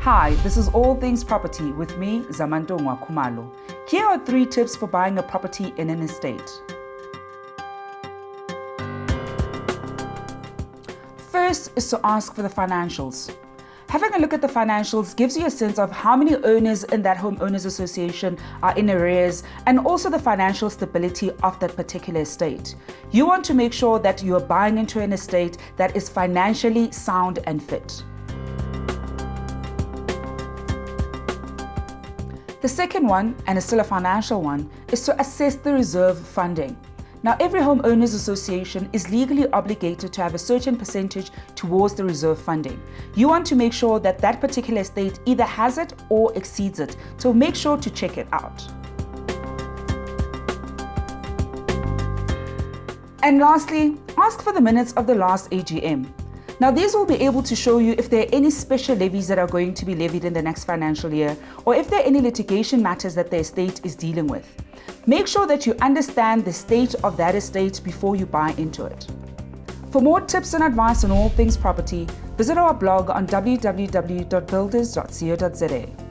Hi, this is All Things Property with me, Zamanto Khumalo. Here are 3 tips for buying a property in an estate. First is to ask for the financials. Having a look at the financials gives you a sense of how many owners in that homeowners association are in arrears and also the financial stability of that particular estate. You want to make sure that you are buying into an estate that is financially sound and fit. The second one, and it's still a financial one, is to assess the reserve funding. Now, every homeowners association is legally obligated to have a certain percentage towards the reserve funding. You want to make sure that that particular estate either has it or exceeds it, so make sure to check it out. And lastly, ask for the minutes of the last AGM. Now, these will be able to show you if there are any special levies that are going to be levied in the next financial year, or if there are any litigation matters that the estate is dealing with. Make sure that you understand the state of that estate before you buy into it. For more tips and advice on all things property, visit our blog on www.builders.co.za.